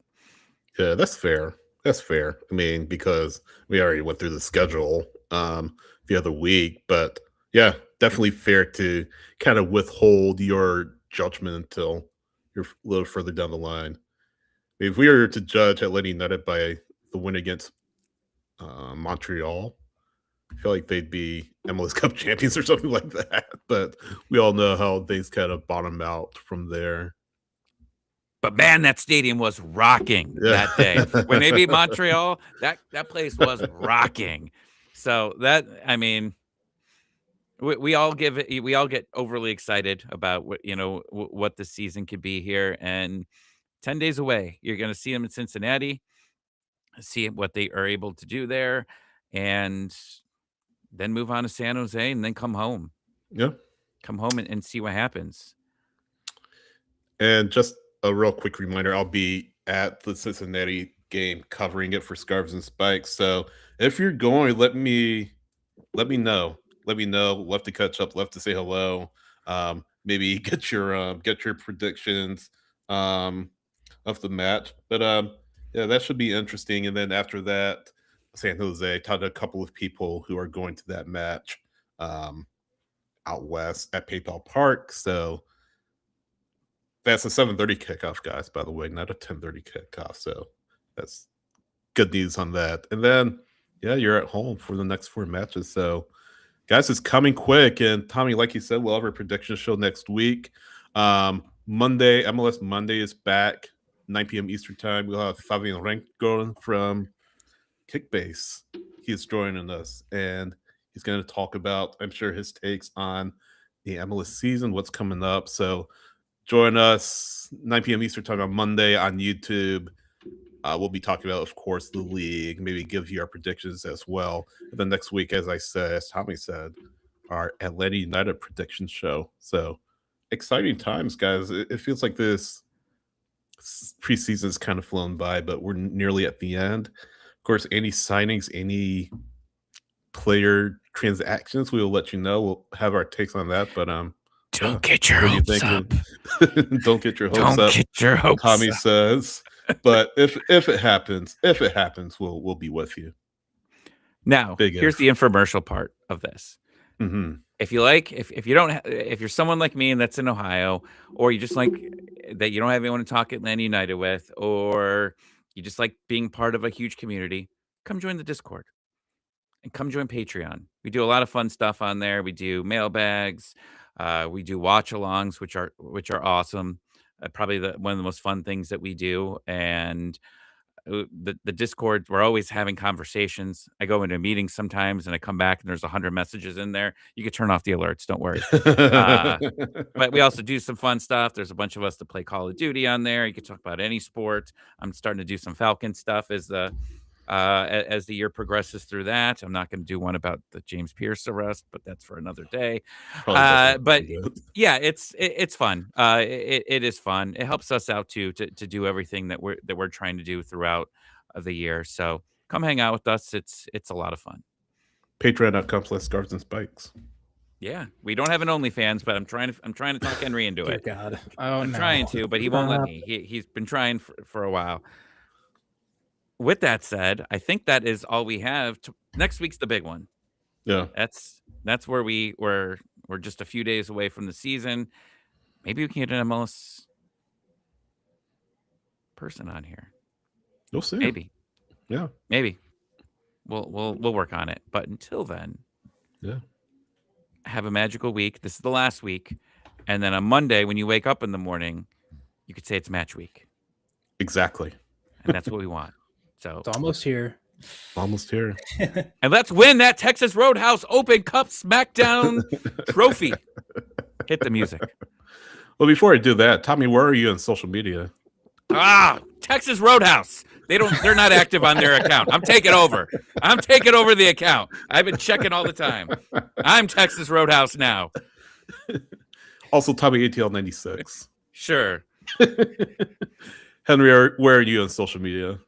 Yeah, that's fair. That's fair. I mean, because we already went through the schedule the other week, but yeah, definitely fair to kind of withhold your judgment until you're a little further down the line. If we were to judge Atlanta United by the win against Montreal, I feel like they'd be MLS Cup champions or something like that. But we all know how things kind of bottom out from there. But man, that stadium was rocking that day. When they beat Montreal, that place was rocking. So that, I mean, we all get overly excited about what the season could be here, and 10 days away, you're going to see them in Cincinnati, see what they are able to do there, and then move on to San Jose, and then come home. Yeah. Come home and see what happens. And just a real quick reminder, I'll be at the Cincinnati game covering it for Scarves and Spikes. So if you're going, let me know. Let me know. Love to catch up. Love to say hello. Maybe get your predictions of the match. But yeah, that should be interesting. And then after that, San Jose, talked to a couple of people who are going to that match out west at PayPal Park. So that's a 7:30 kickoff, guys, by the way, not a 10:30 kickoff. So that's good news on that. And then, yeah, you're at home for the next 4 matches. So, guys, it's coming quick. And Tommy, like you said, we'll have our prediction show next week. Monday, MLS Monday is back, 9 p.m. Eastern time. We'll have Fabian Renko from Kickbase. He's joining us, and he's going to talk about, I'm sure, his takes on the MLS season, what's coming up. So, join us 9 p.m. Eastern time on Monday on YouTube. We'll be talking about, of course, the league, maybe give you our predictions as well. And then next week, as Tommy said, our Atlanta United prediction show. So exciting times, guys. It feels like this preseason has kind of flown by, but we're nearly at the end. Of course, any signings, any player transactions, we will let you know. We'll have our takes on that. But Don't get your what are you hopes up. thinking? Don't get your hopes Don't up. get your hopes Tommy up. says. But if it happens, we'll be with you. Now, Big here's if. the infomercial part of this. Mm-hmm. If you like, if you don't, if you're someone like me and that's in Ohio, or you just like that, you don't have anyone to talk Atlanta United with, or you just like being part of a huge community, come join the Discord and come join Patreon. We do a lot of fun stuff on there. We do mailbags, we do watch-alongs, which are awesome. Probably one of the most fun things that we do, and the Discord, we're always having conversations. I go into meetings sometimes and I come back and there's 100 messages in there. You can turn off the alerts, don't worry. But we also do some fun stuff. There's a bunch of us that play Call of Duty on there. You can talk about any sport. I'm starting to do some Falcon stuff as the year progresses through that. I'm not going to do one about the James Pierce arrest, but that's for another day. But yeah, it's fun. It is fun. It helps us out to do everything that we're trying to do throughout the year. So come hang out with us. It's a lot of fun. Patreon.com/Scarves and Spikes. Yeah, we don't have an OnlyFans, but I'm trying to talk Henry into it. Dear God, I'm trying to, but he won't let me. He's been trying for a while. With that said, I think that is all we have. Next week's the big one. Yeah, that's where we're just a few days away from the season. Maybe we can get an MLS person on here. You'll see. Maybe. Yeah. Maybe. We'll work on it. But until then, yeah. Have a magical week. This is the last week. And then on Monday, when you wake up in the morning, you could say it's match week. Exactly. And that's what we want. So it's almost here. Almost here. And let's win that Texas Roadhouse Open Cup SmackDown trophy. Hit the music. Well, before I do that, Tommy, where are you on social media? Texas Roadhouse. They're not active on their account. I'm taking over the account. I've been checking all the time. I'm Texas Roadhouse now. Also, Tommy ATL 96. Sure. Henry, where are you on social media?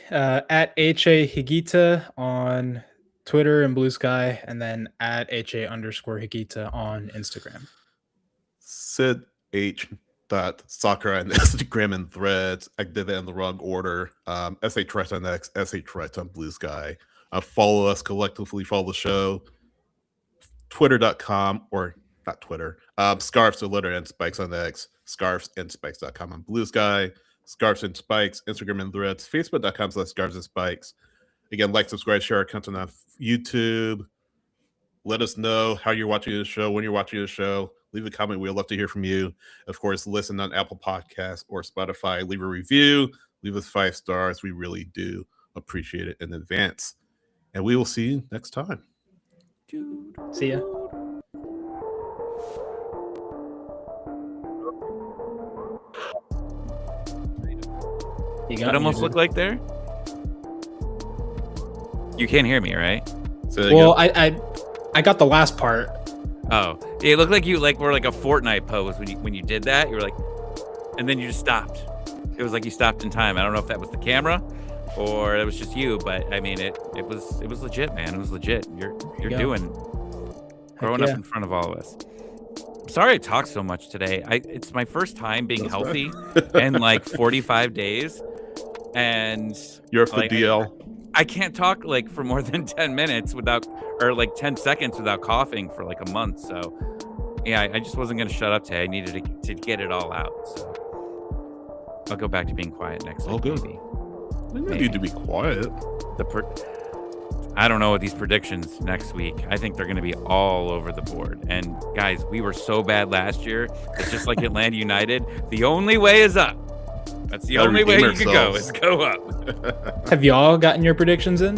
At HA Higita on Twitter and Blue Sky, and then at HA_Higita on Instagram. Sid H. Soccer on Instagram and Threads. I did that in the wrong order. SH Right on X, SH Right on Blue Sky. Follow us collectively, follow the show. Twitter.com, or not Twitter. Scarves to letter and Spikes on X. Scarvesandspikes.com on Blue Sky. Scarves and Spikes, Instagram and Threads. Facebook.com/Scarves and Spikes. Again, like, subscribe, share our content on YouTube. Let us know how you're watching the show, when you're watching the show. Leave a comment. We'd love to hear from you. Of course, listen on Apple Podcasts or Spotify. Leave a review. Leave us 5 stars. We really do appreciate it in advance. And we will see you next time. See ya. It almost looked like there. You can't hear me, right? Well, I got the last part. Oh, it looked like you were like a Fortnite pose when you did that. You were like, and then you just stopped. It was like you stopped in time. I don't know if that was the camera or it was just you, but I mean it was legit, man. It was legit. You're doing growing up in front of all of us. Sorry I talked so much today. It's my first time being healthy in like 45 days. And you're for DL. I can't talk like for more than 10 minutes or like 10 seconds without coughing for like a month. So yeah, I just wasn't going to shut up today. I needed to get it all out. So I'll go back to being quiet next week. Good. Maybe. You don't need to be quiet. I don't know what these predictions next week. I think they're going to be all over the board. And guys, we were so bad last year. It's just like Atlanta United. The only way is up. That's the only way you can go is go up. Have y'all gotten your predictions in?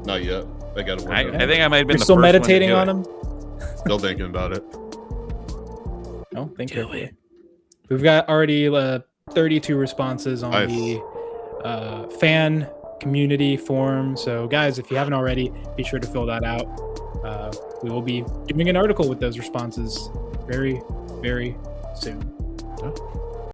Not yet. I got to work. I think I might have been. You're still meditating on them. Still thinking about it. No, think carefully. We've got already 32 responses on the fan community forum. So, guys, if you haven't already, be sure to fill that out. We will be doing an article with those responses very, very soon.